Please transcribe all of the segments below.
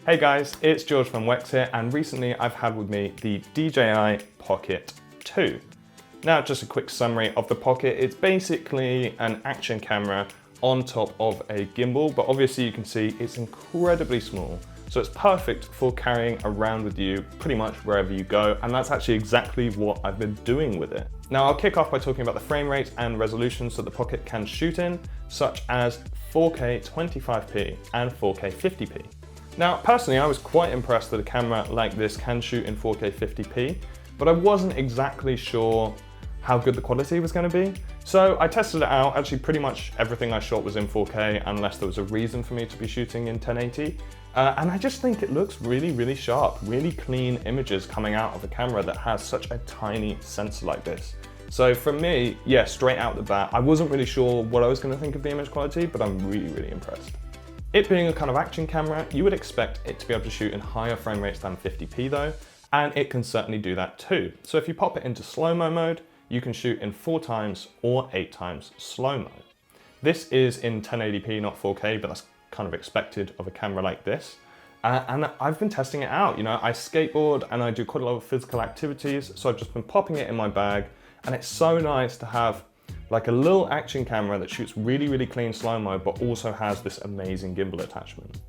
Hey guys, it's George from Wex here, and recently I've had with me the DJI Pocket 2. Now, just a quick summary of the Pocket. It's basically an action camera on top of a gimbal, but obviously you can see it's incredibly small. So it's perfect for carrying around with you pretty much wherever you go, and that's actually exactly what I've been doing with it. Now, I'll kick off by talking about the frame rate and resolutions that the Pocket can shoot in, such as 4K 25p and 4K 50p. Now, personally, I was quite impressed that a camera like this can shoot in 4K 50p, but I wasn't exactly sure how good the quality was going to be. So I tested it out. Actually, pretty much everything I shot was in 4K, unless there was a reason for me to be shooting in 1080. And I just think it looks really, really sharp, really clean images coming out of a camera that has such a tiny sensor like this. So for me, yeah, straight out the bat, I wasn't really sure what I was going to think of the image quality, but I'm really, really impressed. It being a kind of action camera, you would expect it to be able to shoot in higher frame rates than 50p though, and it can certainly do that too. So if you pop it into slow-mo mode, you can shoot in 4x or 8x slow-mo. This is in 1080p, not 4K, but that's kind of expected of a camera like this. And I've been testing it out. You know, I skateboard and I do quite a lot of physical activities, so I've just been popping it in my bag, and it's so nice to have like a little action camera that shoots really, really clean slow-mo, but also has this amazing gimbal attachment.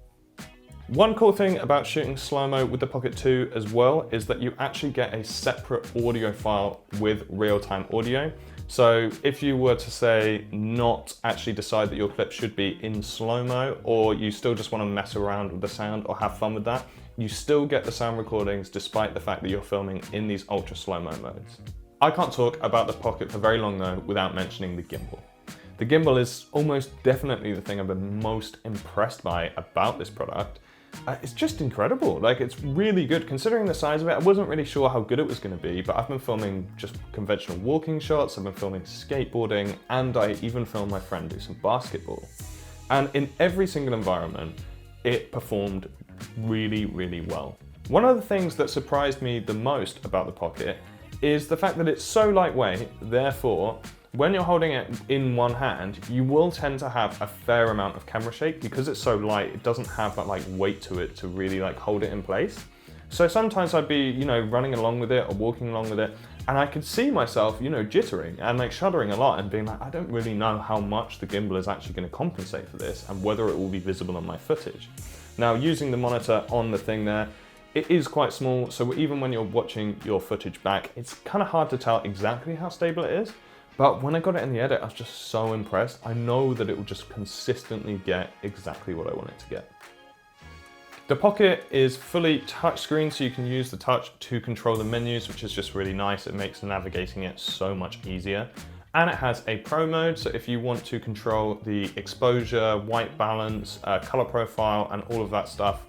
One cool thing about shooting slow-mo with the Pocket 2 as well is that you actually get a separate audio file with real-time audio. So if you were to say not actually decide that your clip should be in slow-mo, or you still just want to mess around with the sound or have fun with that, you still get the sound recordings despite the fact that you're filming in these ultra slow-mo modes. I can't talk about the Pocket for very long though without mentioning the gimbal. The gimbal is almost definitely the thing I've been most impressed by about this product. It's just incredible. Like, it's really good considering the size of it. I wasn't really sure how good it was going to be, but I've been filming just conventional walking shots, I've been filming skateboarding, and I even filmed my friend do some basketball. And in every single environment, it performed really, really well. One of the things that surprised me the most about the Pocket is the fact that it's so lightweight, therefore, when you're holding it in one hand, you will tend to have a fair amount of camera shake because it's so light. It doesn't have that like weight to it to really like hold it in place. So sometimes I'd be, you know, running along with it or walking along with it, and I could see myself, you know, jittering and like shuddering a lot and being like, I don't really know how much the gimbal is actually going to compensate for this and whether it will be visible on my footage. Now, using the monitor on the thing there, it is quite small, so even when you're watching your footage back, it's kind of hard to tell exactly how stable it is. But when I got it in the edit, I was just so impressed. I know that it will just consistently get exactly what I want it to get. The Pocket is fully touchscreen, so you can use the touch to control the menus, which is just really nice. It makes navigating it so much easier. And it has a pro mode, so if you want to control the exposure, white balance, color profile, and all of that stuff,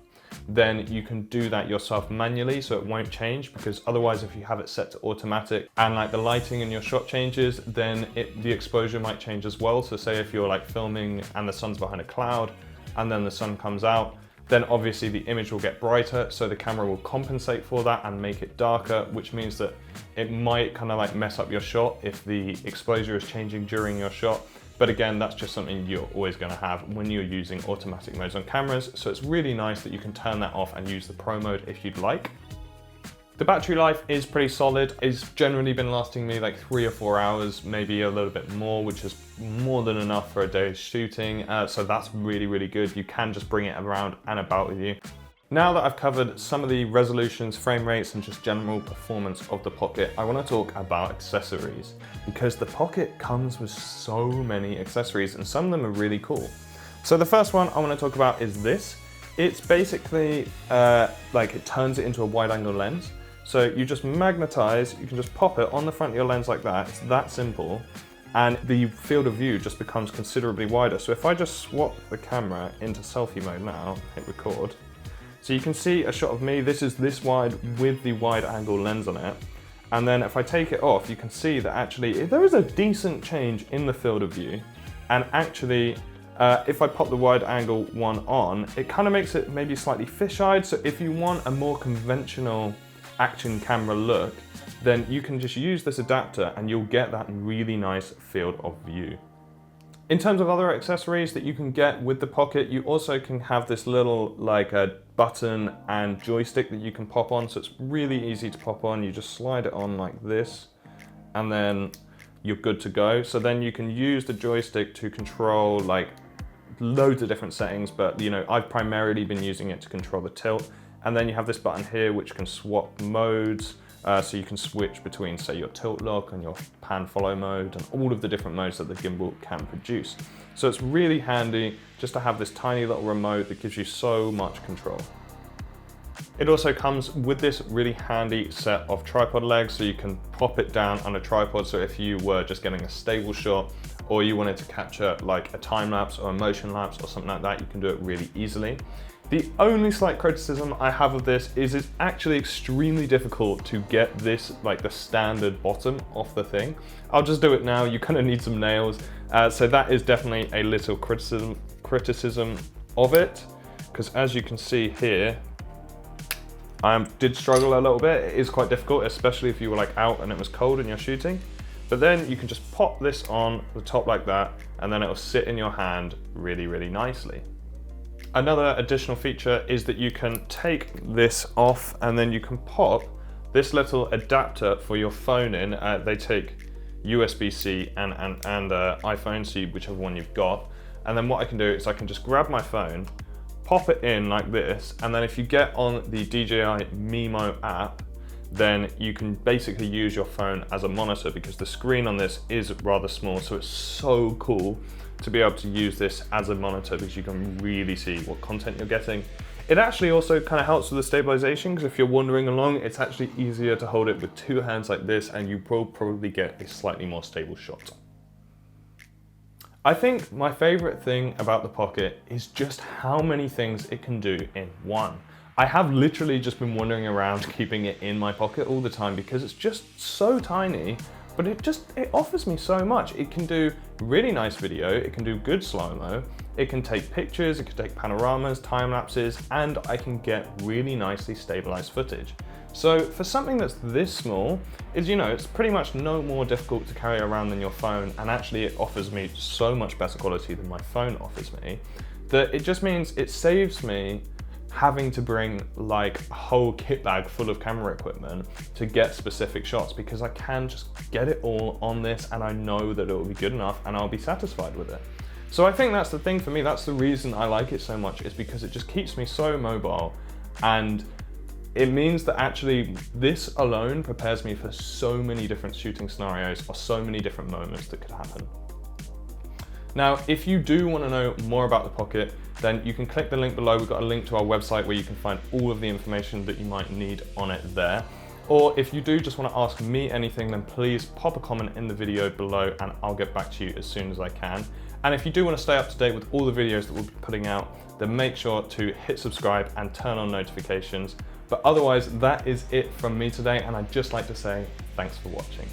then you can do that yourself manually, so it won't change, because otherwise if you have it set to automatic and like the lighting in your shot changes, then the exposure might change as well. So say if you're like filming and the sun's behind a cloud and then the sun comes out, then obviously the image will get brighter, so the camera will compensate for that and make it darker, which means that it might kind of like mess up your shot if the exposure is changing during your shot. But again, that's just something you're always going to have when you're using automatic modes on cameras. So it's really nice that you can turn that off and use the pro mode if you'd like. The battery life is pretty solid. It's generally been lasting me like 3 or 4 hours, maybe a little bit more, which is more than enough for a day's shooting. So that's really, really good. You can just bring it around and about with you. Now that I've covered some of the resolutions, frame rates, and just general performance of the Pocket, I want to talk about accessories, because the Pocket comes with so many accessories and some of them are really cool. So the first one I want to talk about is this. It's basically like it turns it into a wide angle lens. So you just magnetize, you can just pop it on the front of your lens like that. It's that simple. And the field of view just becomes considerably wider. So if I just swap the camera into selfie mode now, hit record, so you can see a shot of me. This is this wide with the wide angle lens on it. And then if I take it off, you can see that actually there is a decent change in the field of view. And actually, if I pop the wide angle one on, it kind of makes it maybe slightly fisheyed. So if you want a more conventional action camera look, then you can just use this adapter and you'll get that really nice field of view. In terms of other accessories that you can get with the Pocket, you also can have this little like a button and joystick that you can pop on. So it's really easy to pop on. You just slide it on like this and then you're good to go. So then you can use the joystick to control like loads of different settings, but you know, I've primarily been using it to control the tilt. And then you have this button here which can swap modes. So you can switch between, say, your tilt lock and your pan follow mode and all of the different modes that the gimbal can produce. So it's really handy just to have this tiny little remote that gives you so much control. It also comes with this really handy set of tripod legs, so you can pop it down on a tripod. So if you were just getting a stable shot or you wanted to capture like a time lapse or a motion lapse or something like that, you can do it really easily. The only slight criticism I have of this is it's actually extremely difficult to get this, like the standard bottom off the thing. I'll just do it now, you kind of need some nails. So that is definitely a little criticism of it, because as you can see here, I did struggle a little bit. It is quite difficult, especially if you were like out and it was cold and you're shooting. But then you can just pop this on the top like that, and then it'll sit in your hand really, really nicely. Another additional feature is that you can take this off and then you can pop this little adapter for your phone in. They take USB-C and iPhone, so whichever one you've got. And then what I can do is I can just grab my phone, pop it in like this, and then if you get on the DJI Mimo app, then you can basically use your phone as a monitor, because the screen on this is rather small, so it's so cool to be able to use this as a monitor because you can really see what content you're getting. It actually also kind of helps with the stabilization, because if you're wandering along, it's actually easier to hold it with two hands like this, and you will probably get a slightly more stable shot. I think my favorite thing about the Pocket is just how many things it can do in one. I have literally just been wandering around keeping it in my pocket all the time because it's just so tiny, but it offers me so much. It can do really nice video, it can do good slow-mo, it can take pictures, it can take panoramas, time lapses, and I can get really nicely stabilized footage. So for something that's this small, it's pretty much no more difficult to carry around than your phone, and actually it offers me so much better quality than my phone offers me, that it just means it saves me having to bring like a whole kit bag full of camera equipment to get specific shots, because I can just get it all on this and I know that it will be good enough and I'll be satisfied with it. So I think that's the thing for me, that's the reason I like it so much, is because it just keeps me so mobile, and it means that actually this alone prepares me for so many different shooting scenarios or so many different moments that could happen. Now, if you do want to know more about the Pocket, then you can click the link below. We've got a link to our website where you can find all of the information that you might need on it there. Or if you do just want to ask me anything, then please pop a comment in the video below and I'll get back to you as soon as I can. And if you do want to stay up to date with all the videos that we'll be putting out, then make sure to hit subscribe and turn on notifications. But otherwise, that is it from me today, and I'd just like to say thanks for watching.